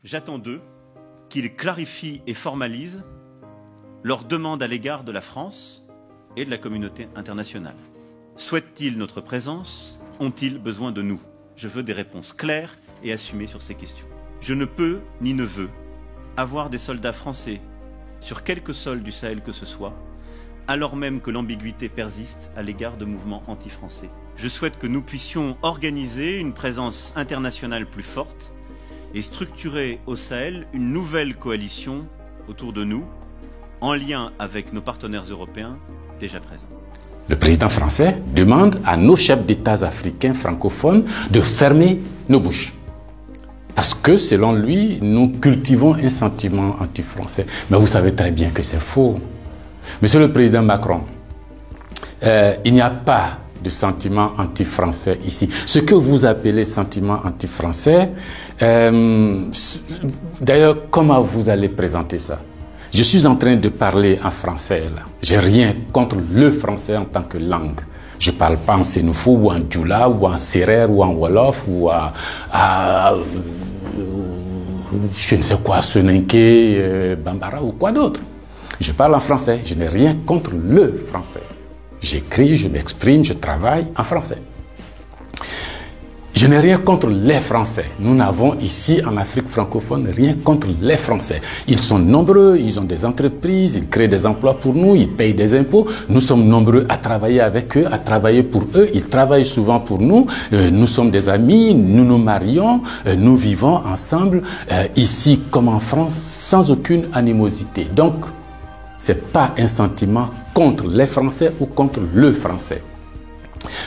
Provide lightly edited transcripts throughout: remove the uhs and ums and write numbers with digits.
J'attends d'eux qu'ils clarifient et formalisent leurs demandes à l'égard de la France et de la communauté internationale. Souhaitent-ils notre présence? Ont-ils besoin de nous? Je veux des réponses claires et assumées sur ces questions. Je ne peux ni ne veux avoir des soldats français sur quelque sol du Sahel que ce soit, alors même que l'ambiguïté persiste à l'égard de mouvements anti-français. Je souhaite que nous puissions organiser une présence internationale plus forte et structurer au Sahel une nouvelle coalition autour de nous, en lien avec nos partenaires européens déjà présents. Le président français demande à nos chefs d'État africains francophones de fermer nos bouches. Parce que, selon lui, nous cultivons un sentiment anti-français. Mais vous savez très bien que c'est faux. Monsieur le président Macron, il n'y a pas de sentiment anti-français ici. Ce que vous appelez sentiment anti-français, d'ailleurs, comment vous allez présenter ça? Je suis en train de parler en français là. J'ai rien contre le français en tant que langue. Je ne parle pas en sénoufo ou en djoula ou en sérère ou en wolof ou je ne sais quoi, soninké, bambara ou quoi d'autre. Je parle en français. Je n'ai rien contre le français. J'écris, je m'exprime, je travaille en français. Je n'ai rien contre les Français. Nous n'avons ici en Afrique francophone rien contre les Français. Ils sont nombreux, ils ont des entreprises, ils créent des emplois pour nous, ils payent des impôts. Nous sommes nombreux à travailler avec eux, à travailler pour eux. Ils travaillent souvent pour nous. Nous sommes des amis, nous nous marions, nous vivons ensemble ici comme en France sans aucune animosité. Donc, ce n'est pas un sentiment contre les Français ou contre le Français.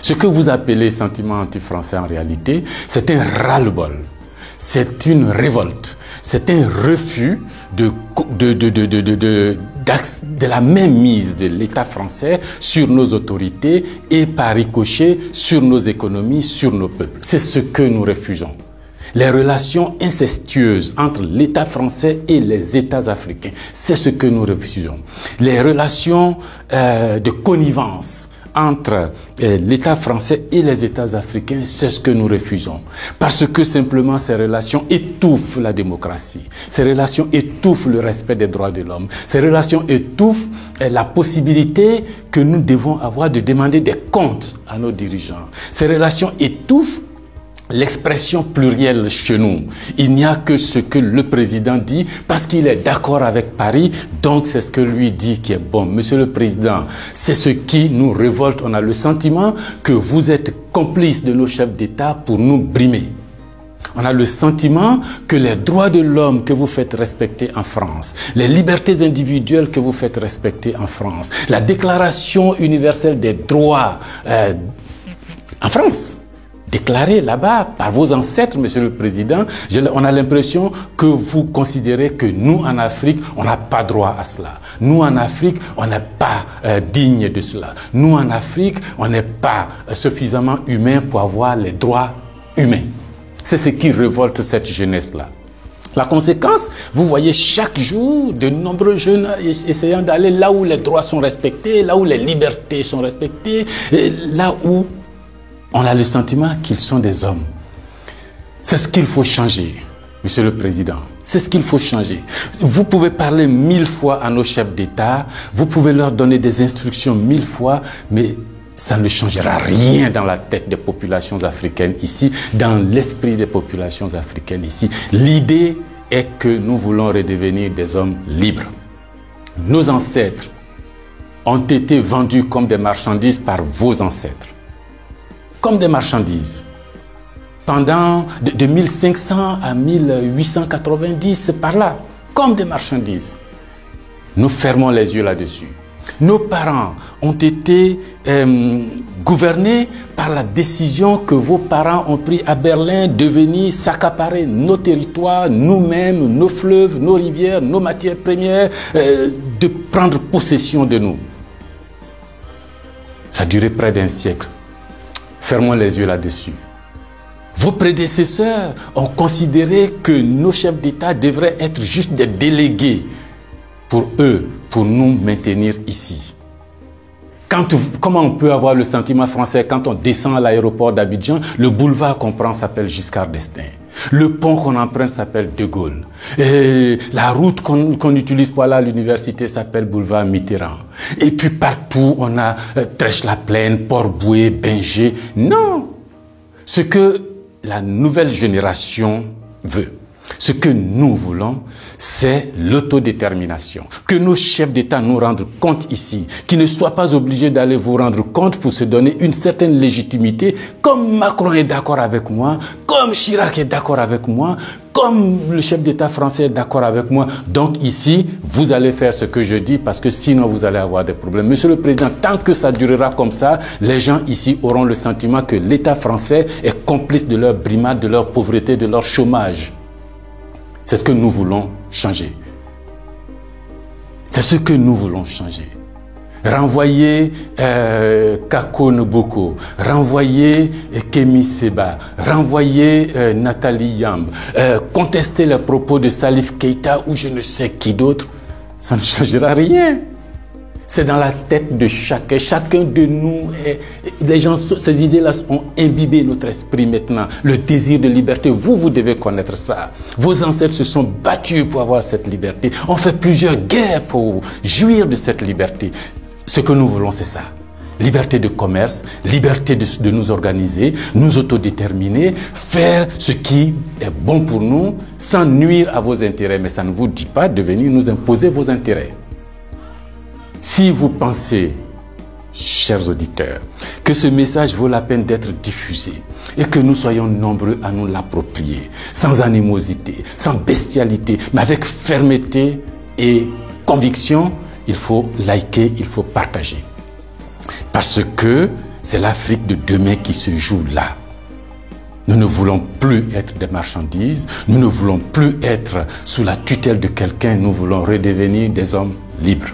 Ce que vous appelez sentiment anti-français en réalité, c'est un ras-le-bol, c'est une révolte, c'est un refus de la mainmise de l'État français sur nos autorités et par ricochet sur nos économies, sur nos peuples. C'est ce que nous refusons. Les relations incestueuses entre l'État français et les États africains, c'est ce que nous refusons. Les relations de connivence entre l'État français et les États africains, c'est ce que nous refusons. Parce que simplement ces relations étouffent la démocratie, ces relations étouffent le respect des droits de l'homme, ces relations étouffent la possibilité que nous devons avoir de demander des comptes à nos dirigeants. Ces relations étouffent l'expression plurielle chez nous. Il n'y a que ce que le président dit parce qu'il est d'accord avec Paris, donc c'est ce que lui dit qui est bon. Monsieur le président, c'est ce qui nous révolte. On a le sentiment que vous êtes complice de nos chefs d'État pour nous brimer. On a le sentiment que les droits de l'homme que vous faites respecter en France, les libertés individuelles que vous faites respecter en France, la déclaration universelle des droits en France, déclaré là-bas par vos ancêtres, Monsieur le Président, on a l'impression que vous considérez que nous, en Afrique, on n'a pas droit à cela. Nous, en Afrique, on n'est pas digne de cela. Nous, en Afrique, on n'est pas suffisamment humain pour avoir les droits humains. C'est ce qui révolte cette jeunesse-là. La conséquence, vous voyez chaque jour de nombreux jeunes essayant d'aller là où les droits sont respectés, là où les libertés sont respectées, là où on a le sentiment qu'ils sont des hommes. C'est ce qu'il faut changer, Monsieur le Président. C'est ce qu'il faut changer. Vous pouvez parler 1000 fois à nos chefs d'État, vous pouvez leur donner des instructions 1000 fois, mais ça ne changera rien dans la tête des populations africaines ici, dans l'esprit des populations africaines ici. L'idée est que nous voulons redevenir des hommes libres. Nos ancêtres ont été vendus comme des marchandises par vos ancêtres. Comme des marchandises. Pendant de 1500 à 1890, par là, comme des marchandises. Nous fermons les yeux là-dessus. Nos parents ont été gouvernés par la décision que vos parents ont prise à Berlin de venir s'accaparer nos territoires, nous-mêmes, nos fleuves, nos rivières, nos matières premières, de prendre possession de nous. Ça a duré près d'un siècle. Fermons les yeux là-dessus. Vos prédécesseurs ont considéré que nos chefs d'État devraient être juste des délégués pour eux, pour nous maintenir ici. Comment on peut avoir le sentiment français quand on descend à l'aéroport d'Abidjan, le boulevard qu'on prend s'appelle Giscard d'Estaing. Le pont qu'on emprunte s'appelle De Gaulle. Et la route qu'on utilise pour aller à l'université s'appelle boulevard Mitterrand. Et puis partout, on a Trèche-la-Plaine, Port-Bouët, Binger. Non! Ce que la nouvelle génération veut, ce que nous voulons, c'est l'autodétermination. Que nos chefs d'État nous rendent compte ici, qu'ils ne soient pas obligés d'aller vous rendre compte pour se donner une certaine légitimité, comme Macron est d'accord avec moi, comme Chirac est d'accord avec moi, comme le chef d'État français est d'accord avec moi. Donc ici, vous allez faire ce que je dis parce que sinon vous allez avoir des problèmes. Monsieur le Président, tant que ça durera comme ça, les gens ici auront le sentiment que l'État français est complice de leur brimade, de leur pauvreté, de leur chômage. C'est ce que nous voulons changer. C'est ce que nous voulons changer. Renvoyer Kako Noboko, renvoyer Kemi Seba, renvoyer Nathalie Yamb, contester les propos de Salif Keïta ou je ne sais qui d'autre, ça ne changera rien. C'est dans la tête de chacun. Chacun de nous, les gens, ces idées-là ont imbibé notre esprit maintenant. Le désir de liberté, vous devez connaître ça. Vos ancêtres se sont battus pour avoir cette liberté. On fait plusieurs guerres pour jouir de cette liberté. Ce que nous voulons, c'est ça. Liberté de commerce, liberté de nous organiser, nous autodéterminer, faire ce qui est bon pour nous sans nuire à vos intérêts. Mais ça ne vous dit pas de venir nous imposer vos intérêts. Si vous pensez, chers auditeurs, que ce message vaut la peine d'être diffusé et que nous soyons nombreux à nous l'approprier, sans animosité, sans bestialité, mais avec fermeté et conviction, il faut liker, il faut partager. Parce que c'est l'Afrique de demain qui se joue là. Nous ne voulons plus être des marchandises, nous ne voulons plus être sous la tutelle de quelqu'un, nous voulons redevenir des hommes libres.